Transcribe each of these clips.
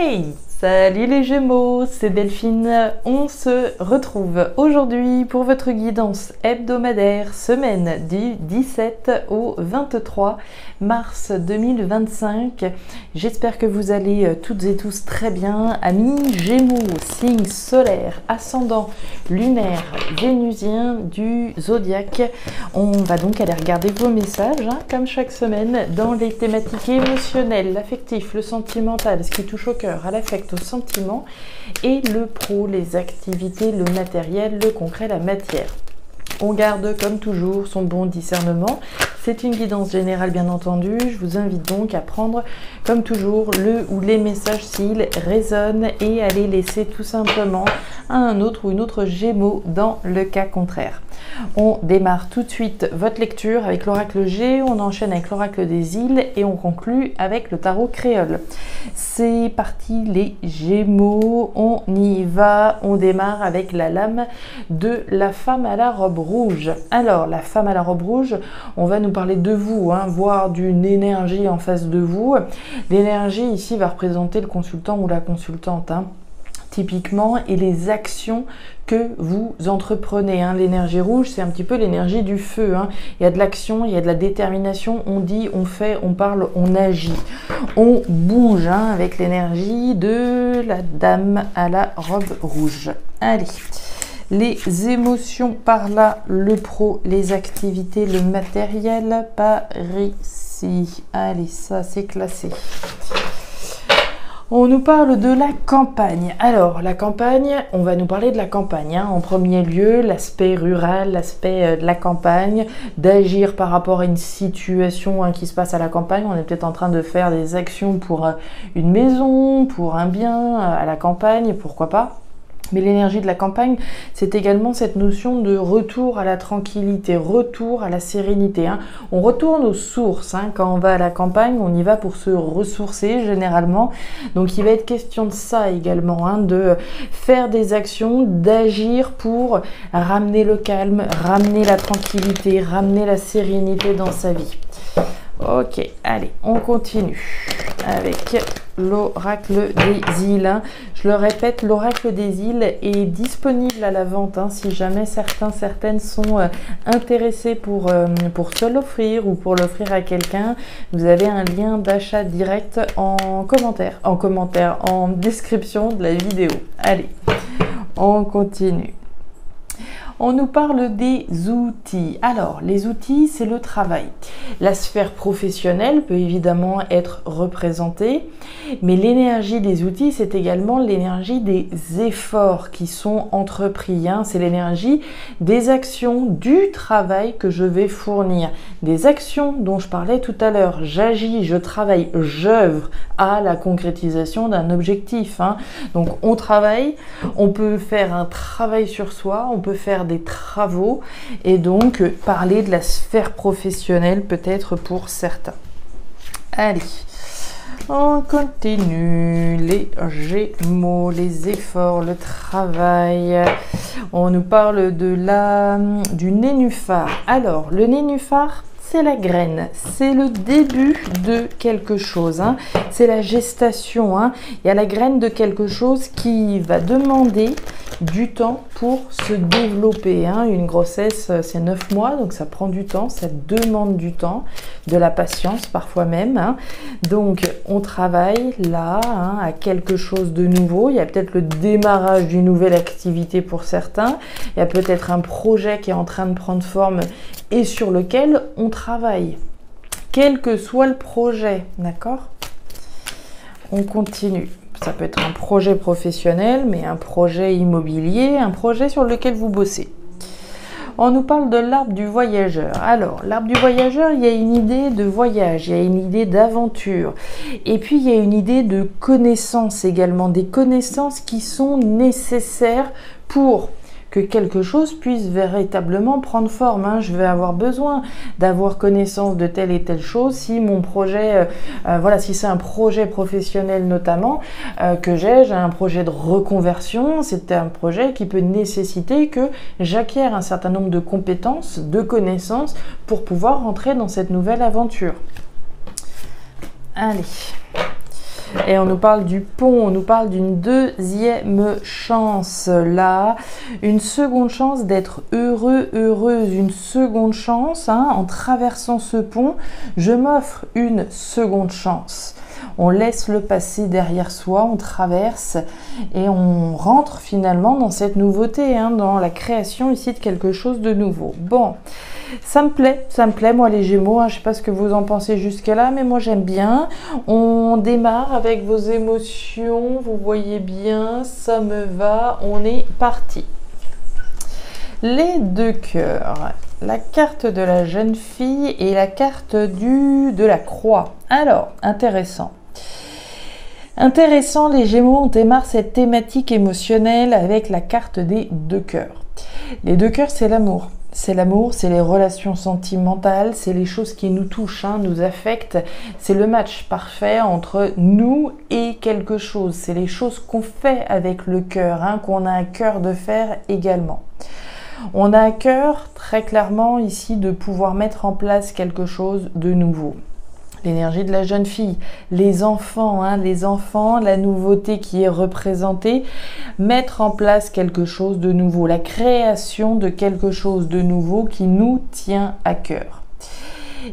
Hey, salut les Gémeaux, c'est Delphine. On se retrouve aujourd'hui pour votre guidance hebdomadaire semaine du 17 au 23 mars 2025. J'espère que vous allez toutes et tous très bien. Amis Gémeaux, signe solaire, ascendant lunaire, vénusien du zodiaque. On va donc aller regarder vos messages, comme chaque semaine, dans les thématiques émotionnelles, l'affectif, le sentimental, ce qui touche au cœur, à l'affect, au sentiment, et le pro, les activités, le matériel, le concret, la matière. On garde comme toujours son bon discernement. C'est une guidance générale bien entendu. Je vous invite donc à prendre comme toujours le ou les messages s'ils résonnent et à les laisser tout simplement à un autre ou une autre Gémeaux dans le cas contraire. On démarre tout de suite votre lecture avec l'oracle G, on enchaîne avec l'oracle des îles et on conclut avec le tarot créole. C'est parti les Gémeaux, on y va, on démarre avec la lame de la femme à la robe rouge. Alors la femme à la robe rouge, on va nous parler de vous, voire d'une énergie en face de vous. L'énergie ici va représenter le consultant ou la consultante, typiquement, et les actions que vous entreprenez. L'énergie rouge, c'est un petit peu l'énergie du feu. Il y a de l'action, il y a de la détermination, on dit, on fait, on parle, on agit. On bouge avec l'énergie de la dame à la robe rouge. Allez, les émotions par là, le pro, les activités, le matériel par ici. Allez, ça c'est classé. On nous parle de la campagne. Alors, la campagne, on va nous parler de la campagne. En premier lieu, l'aspect rural, l'aspect de la campagne, d'agir par rapport à une situation qui se passe à la campagne. On est peut-être en train de faire des actions pour une maison, pour un bien à la campagne, pourquoi pas. Mais l'énergie de la campagne, c'est également cette notion de retour à la tranquillité, retour à la sérénité. On retourne aux sources. Quand on va à la campagne, on y va pour se ressourcer généralement. Donc il va être question de ça également, de faire des actions, d'agir pour ramener le calme, ramener la tranquillité, ramener la sérénité dans sa vie. Ok, allez, on continue avec l'oracle des îles. Je le répète, l'oracle des îles est disponible à la vente si jamais certaines sont intéressés pour se l'offrir ou pour l'offrir à quelqu'un. Vous avez un lien d'achat direct en description de la vidéo. Allez, on continue. On nous parle des outils. Alors, les outils, c'est le travail. La sphère professionnelle peut évidemment être représentée, mais l'énergie des outils, c'est également l'énergie des efforts qui sont entrepris. C'est l'énergie des actions, du travail que je vais fournir. Des actions dont je parlais tout à l'heure. J'agis, je travaille, j'œuvre à la concrétisation d'un objectif. Donc, on travaille, on peut faire un travail sur soi, on peut faire des travaux et donc parler de la sphère professionnelle peut-être pour certains. Allez, on continue. Les Gémeaux, les efforts, le travail. On nous parle du nénuphar. Alors, le nénuphar, c'est la graine, c'est le début de quelque chose, c'est la gestation. Il y a la graine de quelque chose qui va demander du temps pour se développer. Une grossesse, c'est 9 mois, donc ça prend du temps, ça demande du temps, de la patience parfois même. Donc on travaille là à quelque chose de nouveau. Il y a peut-être le démarrage d'une nouvelle activité pour certains. Il y a peut-être un projet qui est en train de prendre forme et sur lequel on travaille, quel que soit le projet, d'accord? On continue. Ça peut être un projet professionnel, mais un projet immobilier, un projet sur lequel vous bossez. On nous parle de l'arbre du voyageur. Alors, l'arbre du voyageur, il y a une idée de voyage, il y a une idée d'aventure. Et puis, il y a une idée de connaissances également, des connaissances qui sont nécessaires pour que quelque chose puisse véritablement prendre forme. Je vais avoir besoin d'avoir connaissance de telle et telle chose si mon projet, si c'est un projet professionnel notamment que j'ai un projet de reconversion, c'est un projet qui peut nécessiter que j'acquière un certain nombre de compétences, de connaissances pour pouvoir rentrer dans cette nouvelle aventure. Allez. Et on nous parle du pont, on nous parle d'une deuxième chance là, une seconde chance d'être heureux, heureuse, une seconde chance, hein, en traversant ce pont, je m'offre une seconde chance. On laisse le passé derrière soi, on traverse et on rentre finalement dans cette nouveauté, hein, dans la création ici de quelque chose de nouveau. Bon, ça me plaît moi les Gémeaux, hein, je ne sais pas ce que vous en pensez jusqu'à là, mais moi j'aime bien. On démarre avec vos émotions, vous voyez bien, ça me va, on est parti. Les deux cœurs, la carte de la jeune fille et la carte de la croix. Alors, intéressant. Intéressant, les Gémeaux, on démarre cette thématique émotionnelle avec la carte des deux cœurs. Les deux cœurs, c'est l'amour. C'est l'amour, c'est les relations sentimentales, c'est les choses qui nous touchent, hein, nous affectent. C'est le match parfait entre nous et quelque chose. C'est les choses qu'on fait avec le cœur, hein, qu'on a à cœur de faire également. On a à cœur, très clairement, ici, de pouvoir mettre en place quelque chose de nouveau. L'énergie de la jeune fille, les enfants, la nouveauté qui est représentée, mettre en place quelque chose de nouveau, la création de quelque chose de nouveau qui nous tient à cœur.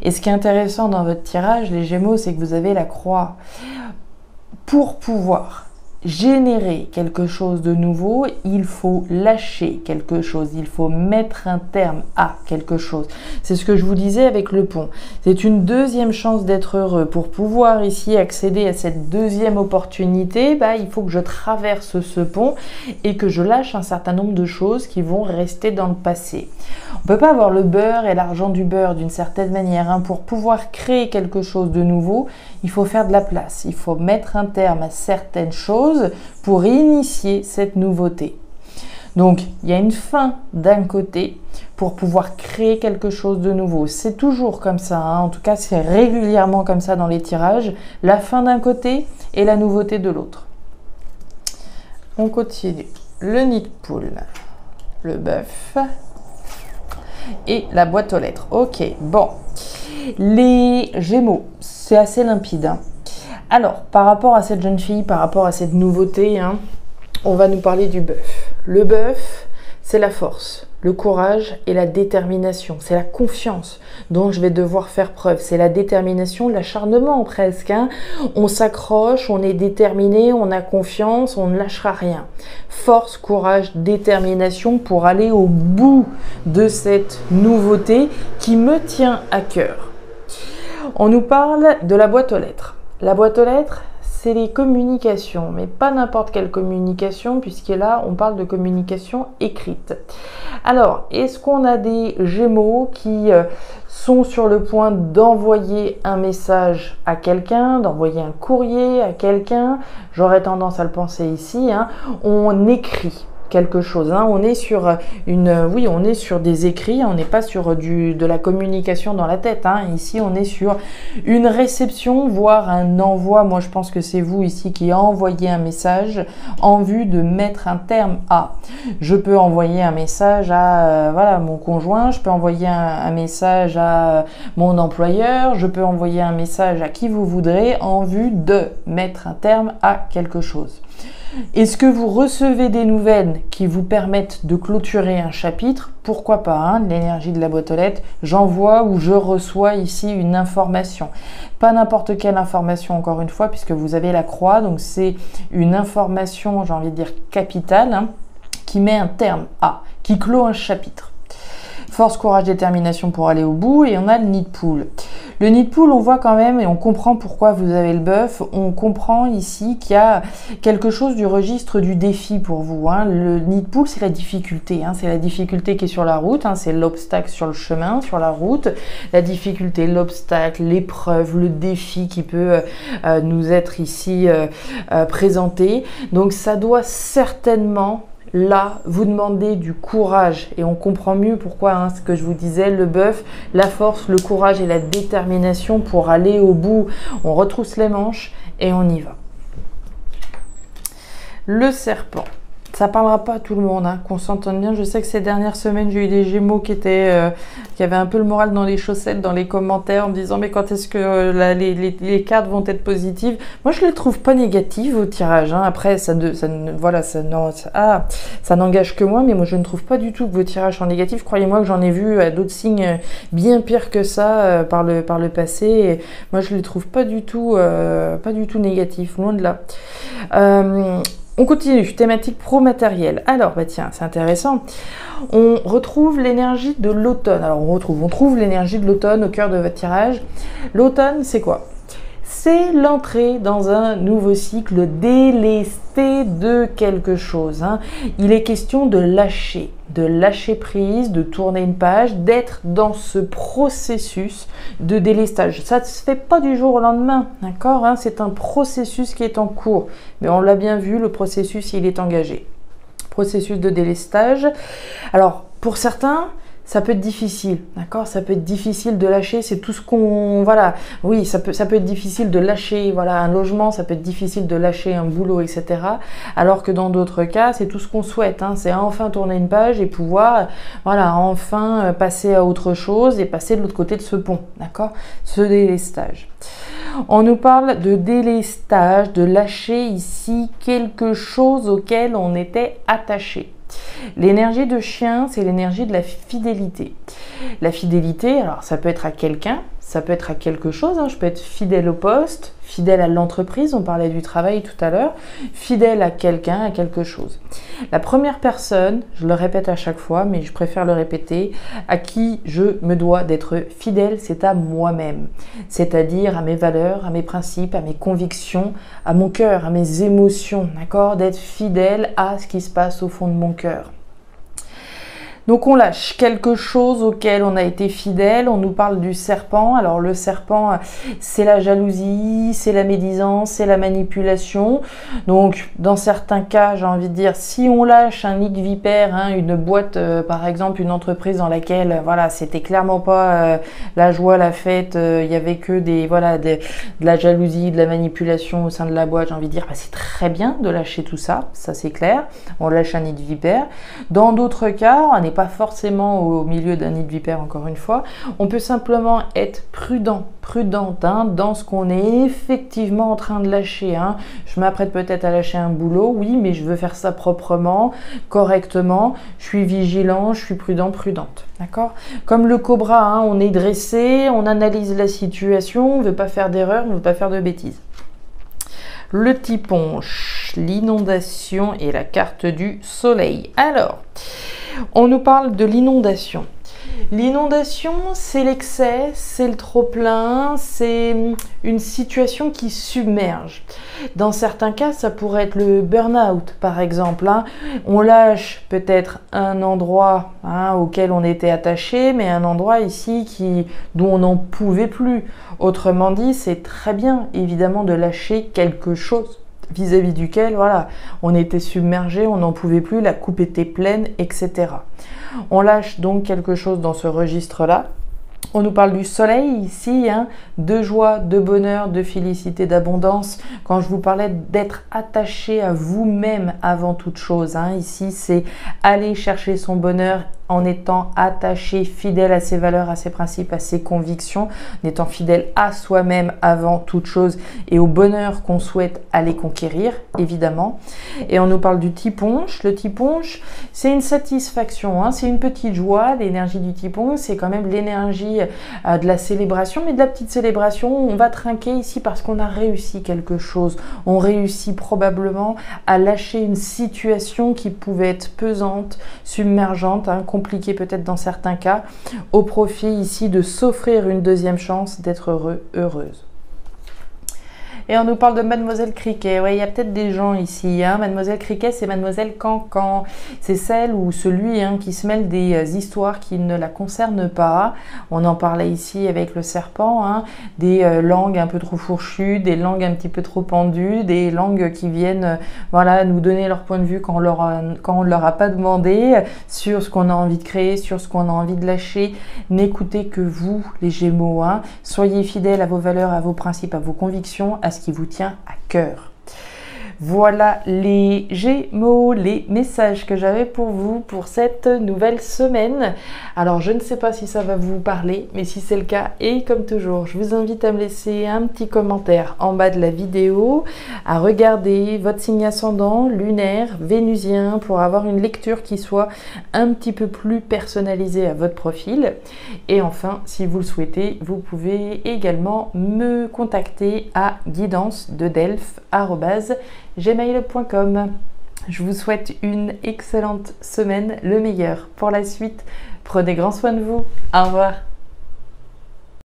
Et ce qui est intéressant dans votre tirage, les Gémeaux, c'est que vous avez la croix. Pour pouvoir générer quelque chose de nouveau, il faut lâcher quelque chose, il faut mettre un terme à quelque chose. C'est ce que je vous disais avec le pont. C'est une deuxième chance d'être heureux. Pour pouvoir ici accéder à cette deuxième opportunité, il faut que je traverse ce pont et que je lâche un certain nombre de choses qui vont rester dans le passé. On ne peut pas avoir le beurre et l'argent du beurre d'une certaine manière, hein. Pour pouvoir créer quelque chose de nouveau, il faut faire de la place, il faut mettre un terme à certaines choses pour initier cette nouveauté. Donc, il y a une fin d'un côté pour pouvoir créer quelque chose de nouveau. C'est toujours comme ça, hein. En tout cas, c'est régulièrement comme ça dans les tirages. La fin d'un côté et la nouveauté de l'autre. On continue. Le nid de poule, le bœuf et la boîte aux lettres. Ok, bon. Les Gémeaux, c'est assez limpide, hein. Alors, par rapport à cette jeune fille, par rapport à cette nouveauté, hein, on va nous parler du bœuf. Le bœuf, c'est la force, le courage et la détermination. C'est la confiance dont je vais devoir faire preuve. C'est la détermination, l'acharnement presque, hein. On s'accroche, on est déterminé, on a confiance, on ne lâchera rien. Force, courage, détermination pour aller au bout de cette nouveauté qui me tient à cœur. On nous parle de la boîte aux lettres. La boîte aux lettres, c'est les communications, mais pas n'importe quelle communication, puisque là, on parle de communication écrite. Alors, est-ce qu'on a des Gémeaux qui sont sur le point d'envoyer un message à quelqu'un, d'envoyer un courrier à quelqu'un? J'aurais tendance à le penser ici, hein. On écrit quelque chose, hein. On est sur on est sur des écrits, on n'est pas sur de la communication dans la tête, hein. Ici, on est sur une réception, voire un envoi. Moi, je pense que c'est vous ici qui envoyez un message en vue de mettre un terme à. Je peux envoyer un message à mon conjoint, je peux envoyer un message à mon employeur, je peux envoyer un message à qui vous voudrez en vue de mettre un terme à quelque chose. Est-ce que vous recevez des nouvelles qui vous permettent de clôturer un chapitre? Pourquoi pas, hein, l'énergie de la boîte aux lettres, j'envoie ou je reçois ici une information. Pas n'importe quelle information, encore une fois, puisque vous avez la croix, donc c'est une information, j'ai envie de dire capitale, hein, qui met un terme à, qui clôt un chapitre. Force, courage, détermination pour aller au bout. Et on a le nid de poule. Le nid de poule, on voit quand même, et on comprend pourquoi vous avez le bœuf, on comprend ici qu'il y a quelque chose du registre du défi pour vous, hein. Le nid de poule, c'est la difficulté, hein. C'est la difficulté qui est sur la route, hein. C'est l'obstacle sur le chemin, sur la route. La difficulté, l'obstacle, l'épreuve, le défi qui peut nous être ici présenté. Donc ça doit certainement... Là, vous demandez du courage et on comprend mieux pourquoi, hein, ce que je vous disais, le bœuf, la force, le courage et la détermination pour aller au bout. On retrousse les manches et on y va. Le serpent. ça parlera pas à tout le monde, hein, qu'on s'entende bien. Je sais que ces dernières semaines, j'ai eu des Gémeaux qui avaient un peu le moral dans les chaussettes, dans les commentaires, en me disant mais quand est-ce que les cartes vont être positives? Moi, je les trouve pas négatives au tirage. Hein. Après, ça n'engage que moi, mais moi, je ne trouve pas du tout que vos tirages sont négatifs. Croyez-moi que j'en ai vu d'autres signes bien pires que ça par le passé. Et moi, je les trouve pas du tout négatifs, loin de là. On continue, thématique pro-matériel. Alors, bah tiens, c'est intéressant. On retrouve l'énergie de l'automne. Alors, on trouve l'énergie de l'automne au cœur de votre tirage. L'automne, c'est quoi? C'est l'entrée dans un nouveau cycle, délesté de quelque chose. Hein. Il est question de lâcher prise, de tourner une page, d'être dans ce processus de délestage. Ça ne se fait pas du jour au lendemain, d'accord, hein, c'est un processus qui est en cours. Mais on l'a bien vu, le processus, il est engagé. Processus de délestage. Alors, pour certains, ça peut être difficile, d'accord? Ça peut être difficile de lâcher, c'est tout ce qu'on... Voilà, oui, ça peut être difficile de lâcher, voilà, un logement, ça peut être difficile de lâcher un boulot, etc. Alors que dans d'autres cas, c'est tout ce qu'on souhaite, hein, c'est enfin tourner une page et pouvoir, voilà, enfin passer à autre chose et passer de l'autre côté de ce pont, d'accord? Ce délestage. On nous parle de délestage, de lâcher ici quelque chose auquel on était attaché. L'énergie de chien, c'est l'énergie de la fidélité. La fidélité, alors ça peut être à quelqu'un, ça peut être à quelque chose, hein. Je peux être fidèle au poste, fidèle à l'entreprise, on parlait du travail tout à l'heure, fidèle à quelqu'un, à quelque chose. La première personne, je le répète à chaque fois, mais je préfère le répéter, à qui je me dois d'être fidèle, c'est à moi-même. C'est-à-dire à mes valeurs, à mes principes, à mes convictions, à mon cœur, à mes émotions, d'accord? D'être fidèle à ce qui se passe au fond de mon cœur. Donc on lâche quelque chose auquel on a été fidèle, on nous parle du serpent. Alors le serpent, c'est la jalousie, c'est la médisance, c'est la manipulation. Donc dans certains cas, j'ai envie de dire, si on lâche un nid de vipère, hein, une boîte, par exemple, une entreprise dans laquelle, voilà, c'était clairement pas la joie, la fête, il y avait que de la jalousie, de la manipulation au sein de la boîte, j'ai envie de dire, bah, c'est très bien de lâcher tout ça, ça c'est clair, on lâche un nid de vipère. Dans d'autres cas, on n'est pas forcément au milieu d'un nid de vipère, encore une fois, on peut simplement être prudente hein, dans ce qu'on est effectivement en train de lâcher. Hein. Je m'apprête peut-être à lâcher un boulot, oui, mais je veux faire ça proprement, correctement, je suis vigilant, je suis prudente. D'accord? Comme le cobra, hein, on est dressé, on analyse la situation, on ne veut pas faire d'erreur, on ne veut pas faire de bêtises. Le tiponche, l'inondation et la carte du soleil. Alors, on nous parle de l'inondation. L'inondation, c'est l'excès, c'est le trop-plein, c'est une situation qui submerge. Dans certains cas, ça pourrait être le burn-out, par exemple. Hein. On lâche peut-être un endroit hein, auquel on était attaché, mais un endroit ici dont on n'en pouvait plus. Autrement dit, c'est très bien, évidemment, de lâcher quelque chose vis-à-vis duquel, voilà, on était submergé, on n'en pouvait plus, la coupe était pleine, etc. On lâche donc quelque chose dans ce registre-là. On nous parle du soleil ici, hein, de joie, de bonheur, de félicité, d'abondance. Quand je vous parlais d'être attaché à vous-même avant toute chose, hein, ici c'est aller chercher son bonheur en étant attaché, fidèle à ses valeurs, à ses principes, à ses convictions, en étant fidèle à soi-même avant toute chose et au bonheur qu'on souhaite aller conquérir, évidemment. Et on nous parle du tiponche. Le tiponche, c'est une satisfaction, hein, c'est une petite joie. L'énergie du tiponche, c'est quand même l'énergie de la célébration, mais de la petite célébration. On va trinquer ici parce qu'on a réussi quelque chose. On réussit probablement à lâcher une situation qui pouvait être pesante, submergente, hein, compliqué peut-être dans certains cas, au profit ici de s'offrir une deuxième chance d'être heureux, heureuse. Et on nous parle de Mademoiselle Criquet. Ouais, il y a peut-être des gens ici. Hein. Mademoiselle Criquet, c'est Mademoiselle Cancan. C'est celle ou celui hein, qui se mêle des histoires qui ne la concernent pas. On en parlait ici avec le serpent. Hein. Des langues un peu trop fourchues, des langues un petit peu trop pendues, des langues qui viennent voilà, nous donner leur point de vue quand on leur a pas demandé sur ce qu'on a envie de créer, sur ce qu'on a envie de lâcher. N'écoutez que vous, les Gémeaux. Hein. Soyez fidèles à vos valeurs, à vos principes, à vos convictions, à ce qui vous tient à cœur. Voilà les Gémeaux, les messages que j'avais pour vous pour cette nouvelle semaine. Alors je ne sais pas si ça va vous parler, mais si c'est le cas, et comme toujours, je vous invite à me laisser un petit commentaire en bas de la vidéo, à regarder votre signe ascendant, lunaire, vénusien, pour avoir une lecture qui soit un petit peu plus personnalisée à votre profil. Et enfin, si vous le souhaitez, vous pouvez également me contacter à guidance-de-delphes@gmail.com. Je vous souhaite une excellente semaine, le meilleur pour la suite. Prenez grand soin de vous. Au revoir.